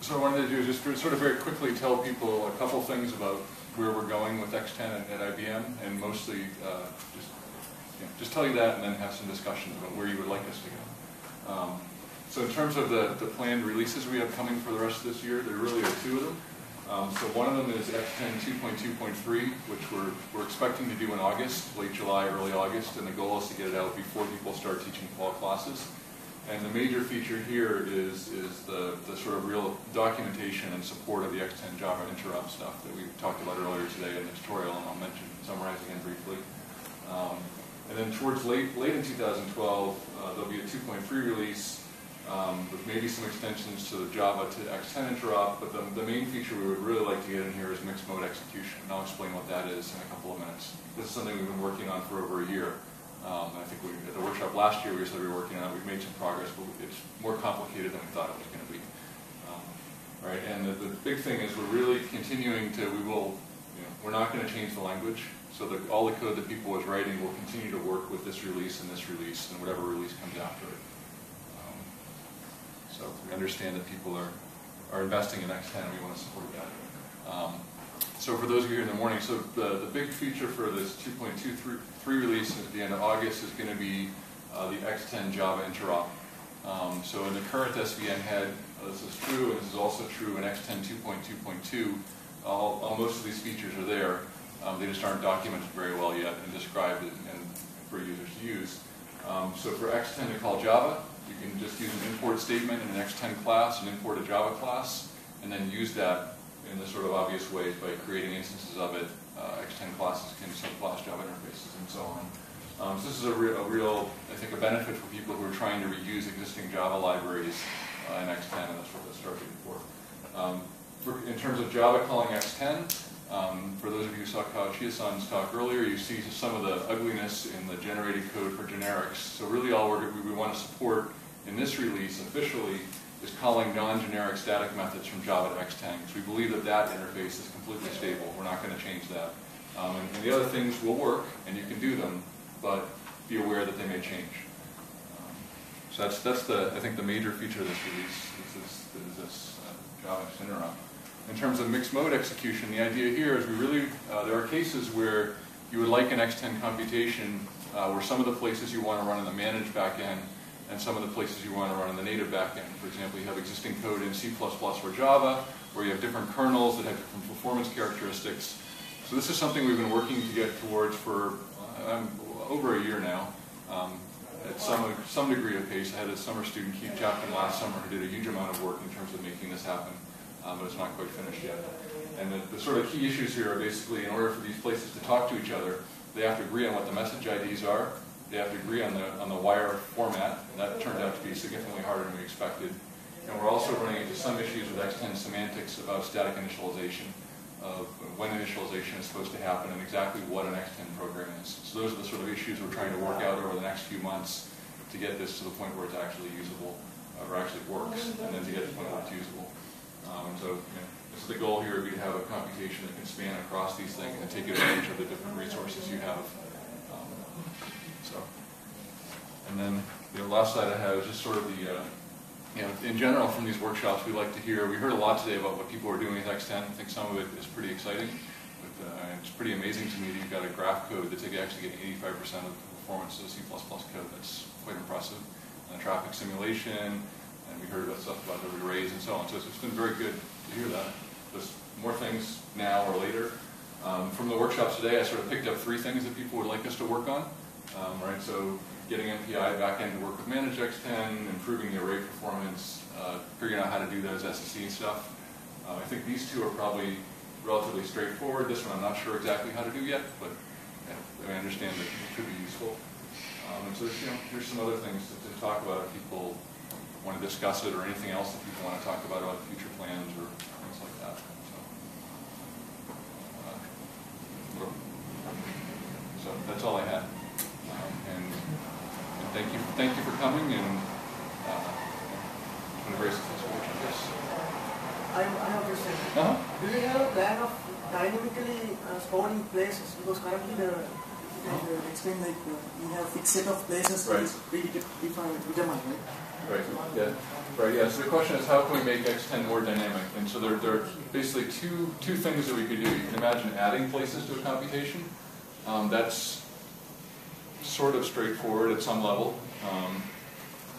So what I wanted to do is just sort of very quickly tell people a couple things about where we're going with X10 at IBM, and mostly just tell you that and then have some discussions about where you would like us to go. So in terms of the planned releases we have coming for the rest of this year, there really are two of them. So one of them is X10 2.2.3, which we're expecting to do in August, late July, early August, and the goal is to get it out before people start teaching fall classes. And the major feature here is the sort of real documentation and support of the X10 Java interrupt stuff that we talked about earlier today in the tutorial, and I'll summarize again briefly. And then towards late in 2012, there'll be a 2.3 release with maybe some extensions to the Java to X10 interrupt, but the main feature we would really like to get in here is mixed mode execution, and I'll explain what that is in a couple of minutes. This is something we've been working on for over a year. I think at the workshop last year we said we were working on it. We've made some progress, but it's more complicated than we thought it was going to be. Right, and the big thing is we're really continuing to, we're not going to change the language, so that all the code that people was writing will continue to work with this release and whatever release comes after it. So we understand that people are investing in X10 and we want to support that. So for those of you here in the morning, so the big feature for this 2.23 release at the end of August is going to be the X10 Java interrupt. So in the current SVN head, this is true, and this is also true in X10 2.2.2. Most of these features are there. They just aren't documented very well yet and described and for users to use. So for X10 to call Java, you can just use an import statement in an X10 class and import a Java class, and then use that in the sort of obvious ways by creating instances of it. X10 classes can subclass Java interfaces and so on. So this is a real, I think, a benefit for people who are trying to reuse existing Java libraries in X10, and that's what that's targeted for. In terms of Java calling X10, for those of you who saw Kawachia-san's talk earlier, you see some of the ugliness in the generated code for generics. So really all we want to support in this release officially is calling non-generic static methods from Java to X10, because we believe that that interface is completely stable. We're not going to change that. And the other things will work, and you can do them, but be aware that they may change. So that's I think the major feature of this release is this Java interrupt. In terms of mixed mode execution, the idea here is there are cases where you would like an X10 computation where some of the places you want to run in the managed backend and some of the places you want to run in the native backend. For example, you have existing code in C++ or Java, where you have different kernels that have different performance characteristics. So this is something we've been working to get towards for over a year now, at some degree of pace. I had a summer student, Keith Chapman, last summer, who did a huge amount of work in terms of making this happen, but it's not quite finished yet. And the sort of key issues here are basically, in order for these places to talk to each other, they have to agree on what the message IDs are. They have to agree on the wire format, and that turned out to be significantly harder than we expected. And we're also running into some issues with X10 semantics about static initialization, of when initialization is supposed to happen and exactly what an X10 program is. So those are the sort of issues we're trying to work out over the next few months to get this to the point where it's actually usable, or actually works, and then to get to the point where it's usable. And so this is the goal here, would be to have a computation that can span across these things and take advantage of the different resources you have. And then the last slide I have is just sort of the, in general from these workshops we like to hear, we heard a lot today about what people are doing with X10. I think some of it is pretty exciting, but it's pretty amazing to me that you've got a graph code that's actually getting 85% of the performance of the C++ code. That's quite impressive. And traffic simulation, and we heard about stuff about the arrays and so on. So it's been very good to hear that. There's more things now or later. From the workshops today, I sort of picked up 3 things that people would like us to work on. Right, so getting MPI back in to work with managed X10, improving the array performance, figuring out how to do those SSE stuff. I think these 2 are probably relatively straightforward. This one I'm not sure exactly how to do yet, but I understand that it could be useful. And so here's some other things to talk about if people want to discuss it, or anything else that people want to talk about future plans or things like that. So that's all I had. And thank you for coming, and it's been a very successful workshop. Yes. I have a question. Do you have a plan of dynamically storing places? Because currently the explain like you have fixed set of places Right. is determined, right? Right, yeah. Right, yeah. So the question is, how can we make X10 more dynamic? And so there are basically two things that we could do. You can imagine adding places to a computation. That's sort of straightforward at some level.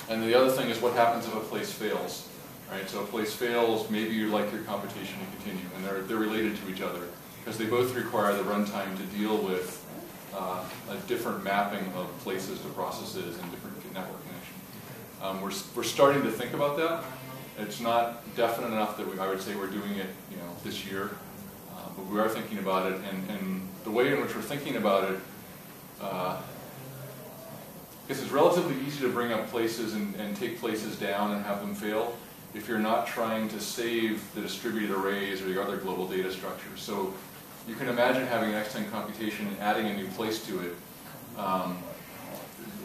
And the other thing is what happens if a place fails. Right? So if a place fails, maybe you'd like your computation to continue, and they're related to each other because they both require the runtime to deal with a different mapping of places to processes and different network connections. We're starting to think about that. It's not definite enough that I would say we're doing it, this year, but we are thinking about it. And the way in which we're thinking about it, because it's relatively easy to bring up places and take places down and have them fail if you're not trying to save the distributed arrays or the other global data structures. So you can imagine having an X10 computation and adding a new place to it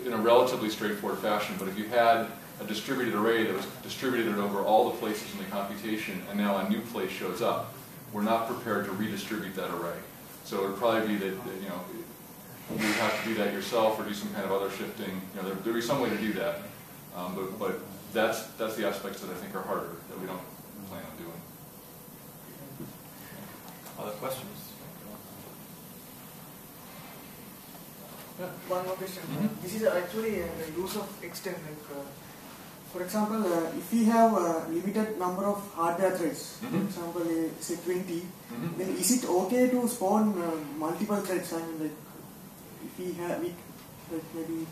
in a relatively straightforward fashion. But if you had a distributed array that was distributed over all the places in the computation and now a new place shows up, we're not prepared to redistribute that array. So it would probably be that you have to do that yourself or do some kind of other shifting. There'd be some way to do that. But that's the aspects that I think are harder, that we don't plan on doing. Other questions? Yeah. One more question. Mm-hmm. This is actually the use of X10. For example, if we have a limited number of hardware threads, Mm-hmm. for example, say 20, Mm-hmm. then is it okay to spawn multiple threads? I mean, like if we have maybe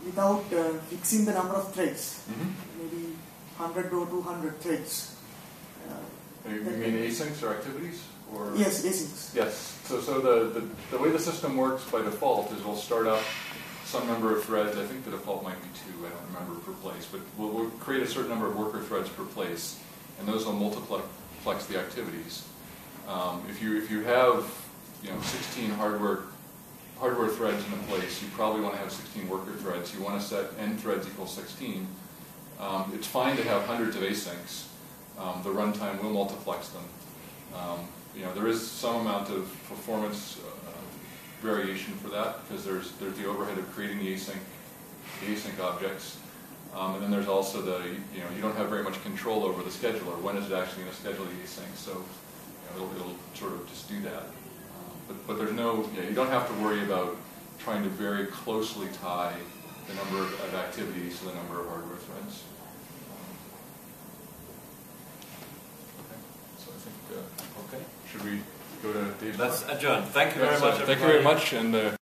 without fixing the number of threads, Mm-hmm. maybe 100 or 200 threads. You mean asyncs or activities? Or? Yes, asyncs. Yes. So the way the system works by default is we'll start up some number of threads. I think the default might be 2. I don't remember per place, but we'll create a certain number of worker threads per place, and those will multiplex the activities. If you have 16 hardware threads in a place, you probably want to have 16 worker threads. You want to set n threads equals 16. It's fine to have hundreds of asyncs. The runtime will multiplex them. There is some amount of performance variation for that because there's the overhead of creating the async objects, and then there's also you don't have very much control over the scheduler. When is it actually going to schedule the async? So it'll sort of just do that. But there's no you don't have to worry about trying to very closely tie the number of activities to the number of hardware threads. Okay. Should we go to Dave's? Let's adjourn. Thank you very much, Thank you very everybody. much, and